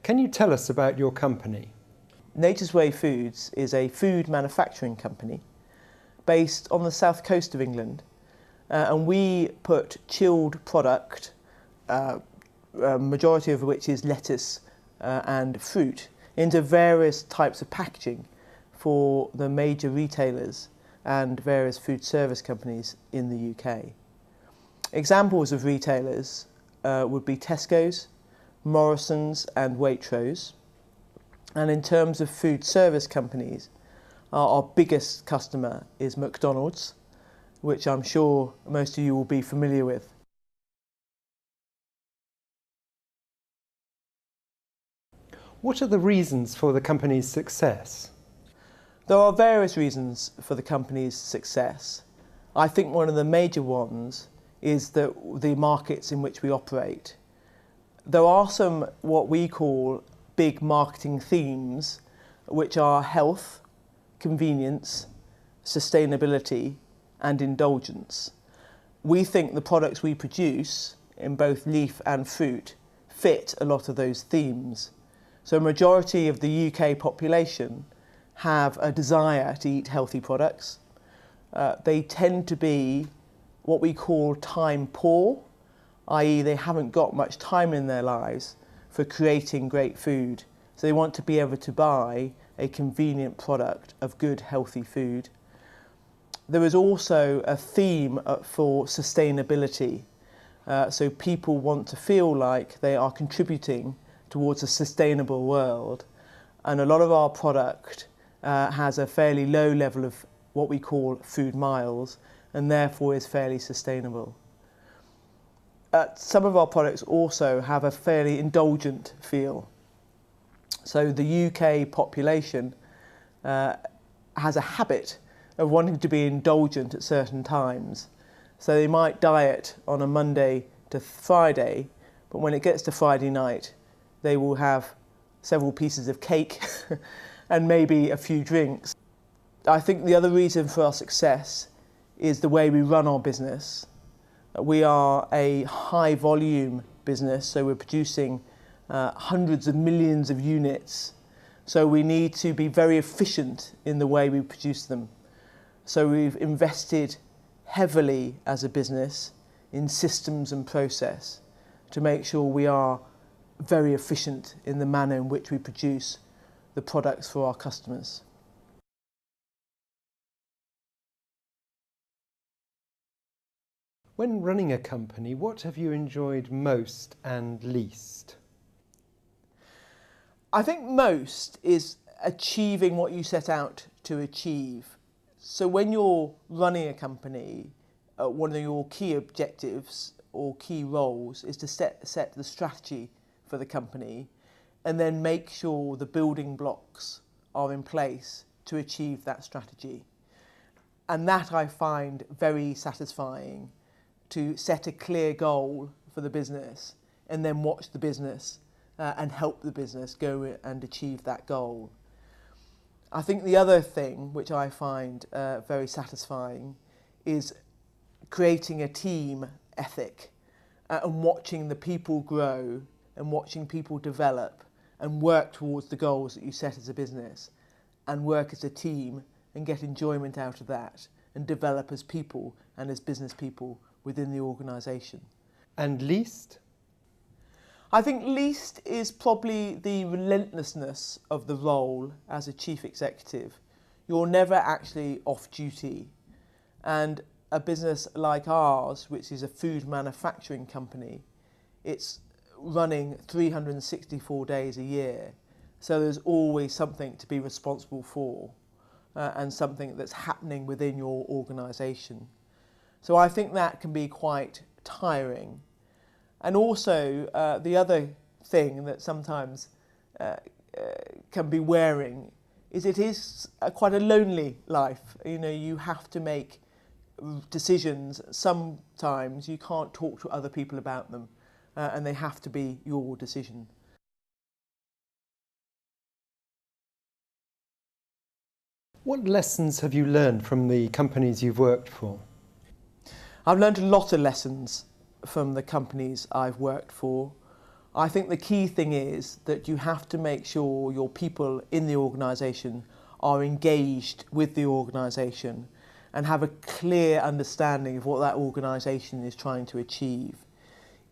Can you tell us about your company? Nature's Way Foods is a food manufacturing company based on the south coast of England, and we put chilled product, a majority of which is lettuce and fruit, into various types of packaging for the major retailers and various food service companies in the UK. Examples of retailers would be Tesco's, Morrison's and Waitrose. And in terms of food service companies, our biggest customer is McDonald's, which I'm sure most of you will be familiar with. What are the reasons for the company's success? There are various reasons for the company's success. I think one of the major ones is the markets in which we operate. There are some what we call big marketing themes, which are health, convenience, sustainability and indulgence. We think the products we produce in both leaf and fruit fit a lot of those themes. So a majority of the UK population have a desire to eat healthy products. They tend to be what we call time poor, i.e. they haven't got much time in their lives for creating great food. So they want to be able to buy a convenient product of good, healthy food. There is also a theme for sustainability. So people want to feel like they are contributing towards a sustainable world. And a lot of our product has a fairly low level of what we call food miles, and therefore is fairly sustainable. Some of our products also have a fairly indulgent feel. So the UK population has a habit of wanting to be indulgent at certain times. So they might diet on a Monday to Friday, but when it gets to Friday night, they will have several pieces of cake and maybe a few drinks. I think the other reason for our success is the way we run our business. We are a high volume business, so we're producing hundreds of millions of units. So we need to be very efficient in the way we produce them. So we've invested heavily as a business in systems and process to make sure we are very efficient in the manner in which we produce the products for our customers. When running a company, what have you enjoyed most and least? I think most is achieving what you set out to achieve. So when you're running a company, one of your key objectives or key roles is to set the strategy for the company and then make sure the building blocks are in place to achieve that strategy. And that I find very satisfying, to set a clear goal for the business and then watch the business and help the business go and achieve that goal. I think the other thing which I find very satisfying is creating a team ethic and watching the people grow and watching people develop and work towards the goals that you set as a business and work as a team and get enjoyment out of that and develop as people and as business people within the organisation. And least? I think least is probably the relentlessness of the role as a chief executive. You're never actually off duty. And a business like ours, which is a food manufacturing company, it's running 364 days a year. So there's always something to be responsible for and something that's happening within your organisation. So I think that can be quite tiring. And also the other thing that sometimes can be wearing is it is quite a lonely life. You know, you have to make decisions. Sometimes you can't talk to other people about them and they have to be your decision. What lessons have you learned from the companies you've worked for? I've learned a lot of lessons from the companies I've worked for. I think the key thing is that you have to make sure your people in the organisation are engaged with the organisation and have a clear understanding of what that organisation is trying to achieve.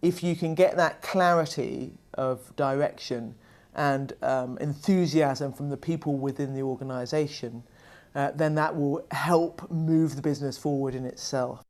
If you can get that clarity of direction and enthusiasm from the people within the organisation, then that will help move the business forward in itself.